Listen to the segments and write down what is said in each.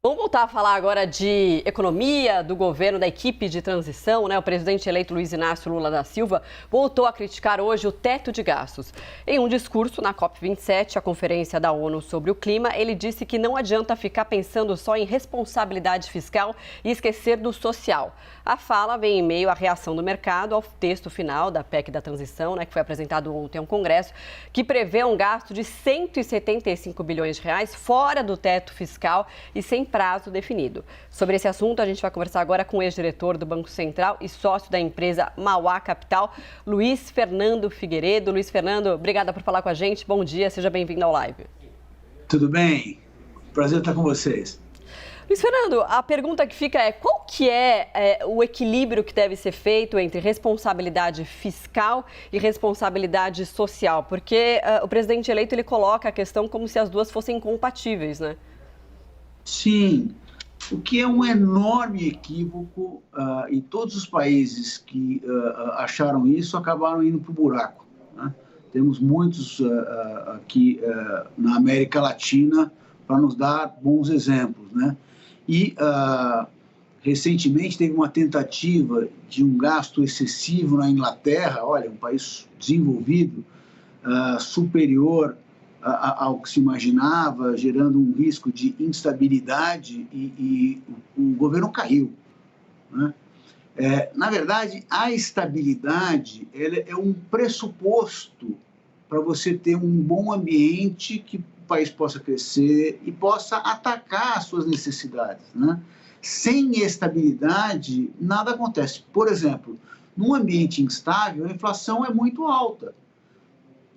Vamos voltar a falar agora de economia, do governo, da equipe de transição, né? O presidente eleito Luiz Inácio Lula da Silva voltou a criticar hoje o teto de gastos. Em um discurso na COP27, a Conferência da ONU sobre o Clima, ele disse que não adianta ficar pensando só em responsabilidade fiscal e esquecer do social. A fala vem em meio à reação do mercado ao texto final da PEC da transição, né, que foi apresentado ontem ao Congresso, que prevê um gasto de 175 bilhões de reais fora do teto fiscal e sem prazo definido. Sobre esse assunto, a gente vai conversar agora com o ex-diretor do Banco Central e sócio da empresa Mauá Capital, Luiz Fernando Figueiredo. Luiz Fernando, obrigada por falar com a gente. Bom dia, seja bem-vindo ao Live. Tudo bem? Prazer estar com vocês. Luiz Fernando, a pergunta que fica é qual que é o equilíbrio que deve ser feito entre responsabilidade fiscal e responsabilidade social? Porque o presidente eleito ele coloca a questão como se as duas fossem incompatíveis, né? Sim, o que é um enorme equívoco e todos os países que acharam isso acabaram indo para o buraco, né? Temos muitos aqui na América Latina para nos dar bons exemplos, né? E recentemente teve uma tentativa de um gasto excessivo na Inglaterra, olha, um país desenvolvido, superior ao que se imaginava, gerando um risco de instabilidade e o governo caiu, né? Na verdade, a estabilidade ela é um pressuposto para você ter um bom ambiente que o país possa crescer e possa atacar as suas necessidades, né? Sem estabilidade, nada acontece. Por exemplo, num ambiente instável, a inflação é muito alta.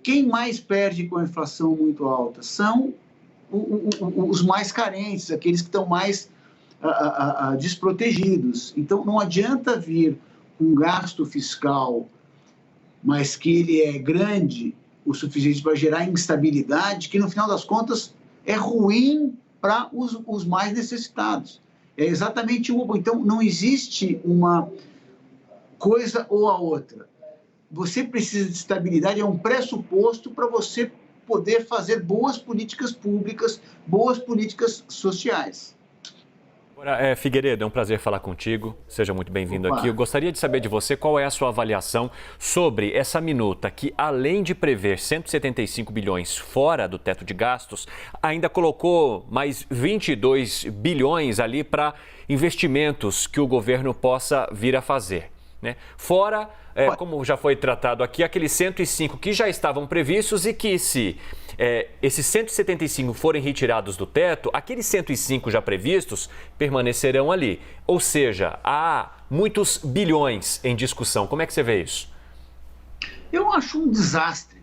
Quem mais perde com a inflação muito alta são os mais carentes, aqueles que estão mais desprotegidos. Então, não adianta vir com um gasto fiscal, mas que ele é grande o suficiente para gerar instabilidade, que no final das contas é ruim para os mais necessitados. É exatamente o oposto. Então, não existe uma coisa ou a outra. Você precisa de estabilidade, é um pressuposto para você poder fazer boas políticas públicas, boas políticas sociais. Figueiredo, é um prazer falar contigo. Seja muito bem-vindo aqui. Eu gostaria de saber de você qual é a sua avaliação sobre essa minuta que, além de prever 175 bilhões fora do teto de gastos, ainda colocou mais 22 bilhões ali para investimentos que o governo possa vir a fazer, né? Fora, como já foi tratado aqui, aqueles 105 que já estavam previstos e que se esses 175 forem retirados do teto, aqueles 105 já previstos permanecerão ali. Ou seja, há muitos bilhões em discussão. Como é que você vê isso? Eu acho um desastre.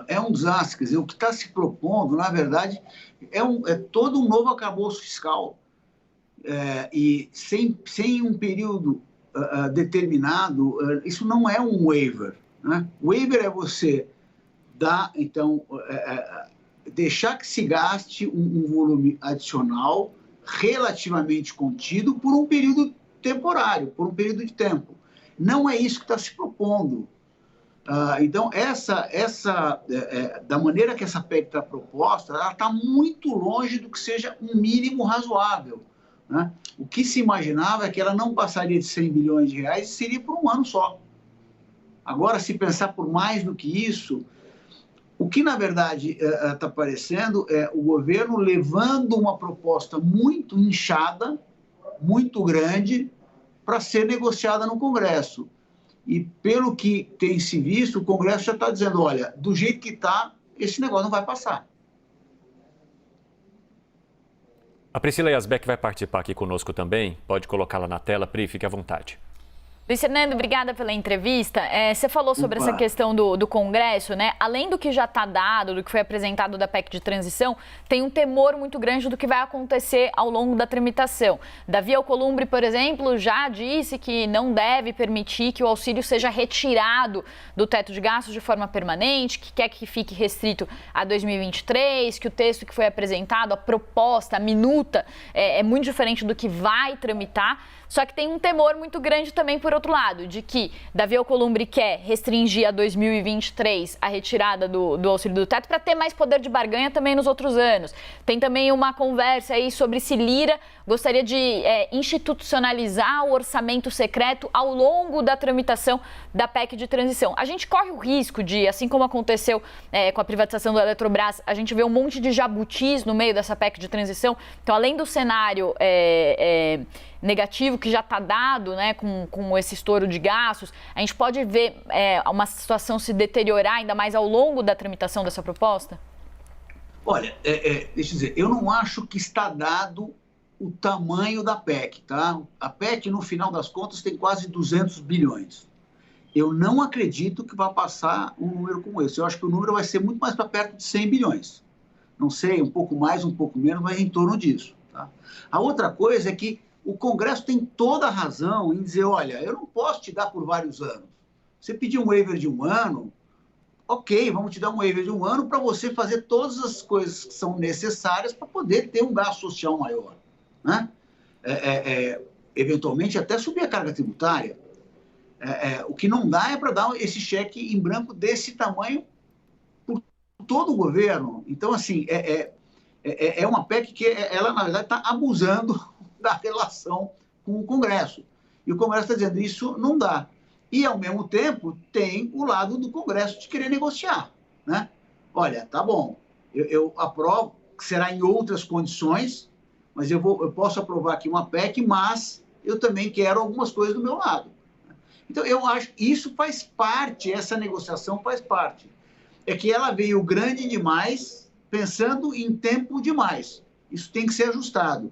É um desastre. Quer dizer, o que está se propondo, na verdade, é todo um novo arcabouço fiscal. E sem um período determinado, isso não é um waiver, né? Waiver é você dar, então, deixar que se gaste um volume adicional relativamente contido por um período temporário, por um período de tempo. Não é isso que está se propondo. Então, da maneira que essa PEC está proposta, ela está muito longe do que seja um mínimo razoável, né? O que se imaginava é que ela não passaria de 100 bilhões de reais e seria por um ano só. Agora, se pensar por mais do que isso, o que, na verdade, está aparecendo é o governo levando uma proposta muito inchada, muito grande, para ser negociada no Congresso. E, pelo que tem se visto, o Congresso já está dizendo, olha, do jeito que está, esse negócio não vai passar. A Priscila Yazbek vai participar aqui conosco também. Pode colocá-la na tela, Pri, fique à vontade. Luiz Fernando, obrigada pela entrevista. Você falou sobre essa questão do Congresso, né? Além do que já está dado, do que foi apresentado da PEC de transição, tem um temor muito grande do que vai acontecer ao longo da tramitação. Davi Alcolumbre, por exemplo, já disse que não deve permitir que o auxílio seja retirado do teto de gastos de forma permanente, que quer que fique restrito a 2023, que o texto que foi apresentado, a proposta, a minuta, é muito diferente do que vai tramitar. Só que tem um temor muito grande também por outro lado, de que Davi Alcolumbre quer restringir a 2023 a retirada do auxílio do teto para ter mais poder de barganha também nos outros anos. Tem também uma conversa aí sobre se Lira gostaria de institucionalizar o orçamento secreto ao longo da tramitação da PEC de transição. A gente corre o risco de, assim como aconteceu com a privatização da Eletrobras, a gente vê um monte de jabutis no meio dessa PEC de transição. Então, além do cenário negativo que já está dado, né, com esse estouro de gastos, a gente pode ver uma situação se deteriorar ainda mais ao longo da tramitação dessa proposta? Olha, deixa eu dizer, eu não acho que está dado o tamanho da PEC, tá? A PEC, no final das contas, tem quase 200 bilhões. Eu não acredito que vai passar um número como esse. Eu acho que o número vai ser muito mais para perto de 100 bilhões. Não sei, um pouco mais, um pouco menos, mas em torno disso. Tá? A outra coisa é que o Congresso tem toda a razão em dizer, olha, eu não posso te dar por vários anos. Você pediu um waiver de 1 ano, ok, vamos te dar um waiver de 1 ano para você fazer todas as coisas que são necessárias para poder ter um gasto social maior. Né? Eventualmente até subir a carga tributária. O que não dá é para dar esse cheque em branco desse tamanho por todo o governo. Então, assim, é uma PEC que ela, na verdade, está abusando da relação com o Congresso. E o Congresso está dizendo isso não dá. E, ao mesmo tempo, tem o lado do Congresso de querer negociar. Né? Olha, tá bom, eu aprovo, que será em outras condições, mas eu posso aprovar aqui uma PEC, mas eu também quero algumas coisas do meu lado. Então, eu acho que isso faz parte, essa negociação faz parte. É que ela veio grande demais, pensando em tempo demais. Isso tem que ser ajustado.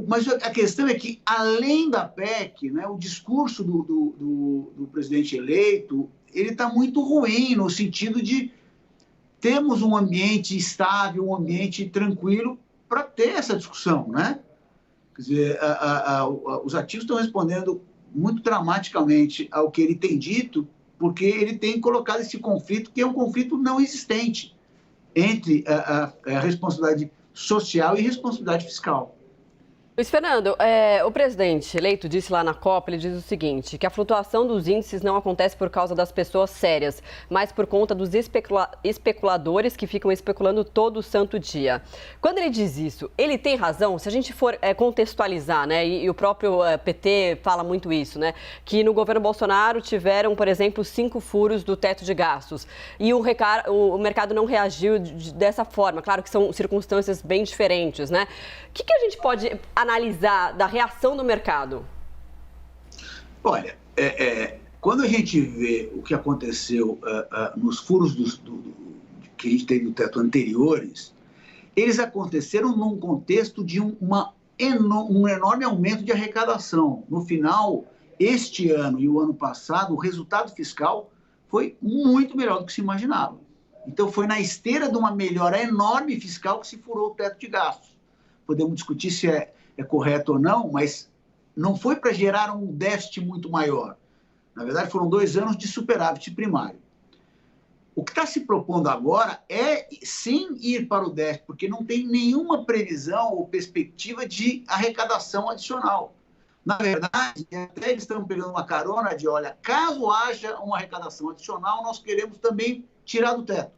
Mas a questão é que, além da PEC, né, o discurso do presidente eleito, ele está muito ruim, no sentido de termos um ambiente estável, um ambiente tranquilo, para ter essa discussão, né? Quer dizer, os ativos estão respondendo muito dramaticamente ao que ele tem dito, porque ele tem colocado esse conflito, que é um conflito não existente, entre a responsabilidade social e responsabilidade fiscal. Luiz Fernando, o presidente eleito disse lá na COP, ele diz o seguinte, que a flutuação dos índices não acontece por causa das pessoas sérias, mas por conta dos especuladores que ficam especulando todo santo dia. Quando ele diz isso, ele tem razão? Se a gente for contextualizar, né, e o próprio PT fala muito isso, né, que no governo Bolsonaro tiveram, por exemplo, 5 furos do teto de gastos e o mercado não reagiu dessa forma. Claro que são circunstâncias bem diferentes, né? O que a gente pode analisar da reação do mercado? Olha, quando a gente vê o que aconteceu nos furos que a gente teve no teto anteriores, eles aconteceram num contexto de um enorme aumento de arrecadação. No final, este ano e o ano passado, o resultado fiscal foi muito melhor do que se imaginava. Então, foi na esteira de uma melhora enorme fiscal que se furou o teto de gastos. Podemos discutir se é correto ou não, mas não foi para gerar um déficit muito maior. Na verdade, foram 2 anos de superávit primário. O que está se propondo agora é, sim, ir para o déficit, porque não tem nenhuma previsão ou perspectiva de arrecadação adicional. Na verdade, até eles estão pegando uma carona de, olha, caso haja uma arrecadação adicional, nós queremos também tirar do teto.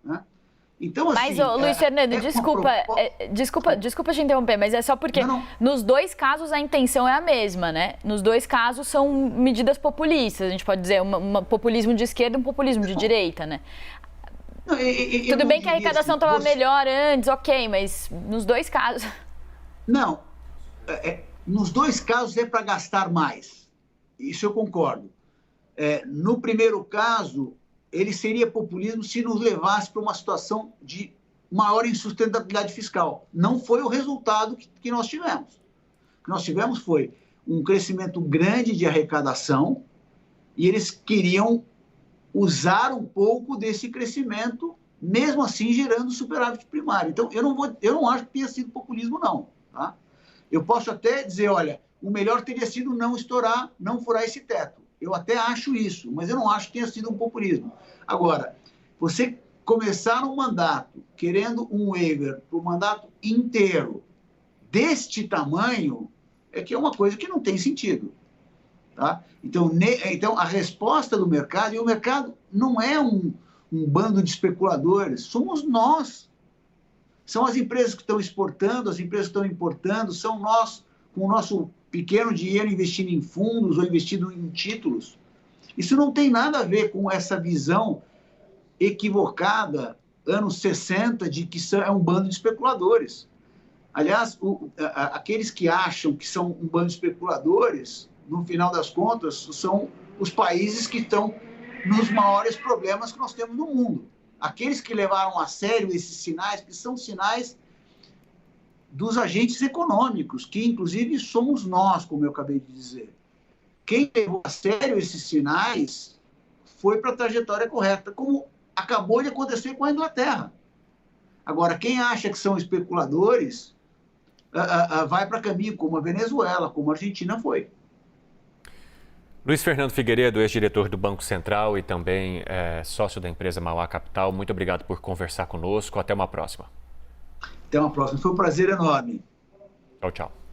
Né? Então, assim, mas, Luiz Fernando, desculpa te interromper, mas é só porque nos 2 casos a intenção é a mesma, né? Nos 2 casos são medidas populistas, a gente pode dizer, um populismo de esquerda e um populismo de direita, né? Tudo bem que a arrecadação estava melhor antes, ok, mas nos 2 casos... Não, nos 2 casos é para gastar mais, isso eu concordo. No primeiro caso, ele seria populismo se nos levasse para uma situação de maior insustentabilidade fiscal. Não foi o resultado que nós tivemos. O que nós tivemos foi um crescimento grande de arrecadação e eles queriam usar um pouco desse crescimento, mesmo assim gerando superávit primário. Então, eu não acho que tenha sido populismo, não. Tá? Eu posso até dizer, olha, o melhor teria sido não furar esse teto. Eu até acho isso, mas eu não acho que tenha sido um populismo. Agora, você começar um mandato querendo um waiver para o mandato inteiro deste tamanho, é que é uma coisa que não tem sentido. Tá? Então, a resposta do mercado, e o mercado não é um bando de especuladores, somos nós. São as empresas que estão exportando, as empresas que estão importando, são nós, com o nosso pequeno dinheiro investindo em fundos ou investindo em títulos. Isso não tem nada a ver com essa visão equivocada, anos 60, de que é um bando de especuladores. Aliás, aqueles que acham que são um bando de especuladores, no final das contas, são os países que estão nos maiores problemas que nós temos no mundo. Aqueles que levaram a sério esses sinais, que são sinais dos agentes econômicos, que inclusive somos nós, como eu acabei de dizer. Quem levou a sério esses sinais foi para a trajetória correta, como acabou de acontecer com a Inglaterra. Agora, quem acha que são especuladores, vai para caminho como a Venezuela, como a Argentina foi. Luiz Fernando Figueiredo, ex-diretor do Banco Central e também sócio da empresa Mauá Capital, muito obrigado por conversar conosco. Até uma próxima. Até uma próxima. Foi um prazer enorme. Tchau, tchau.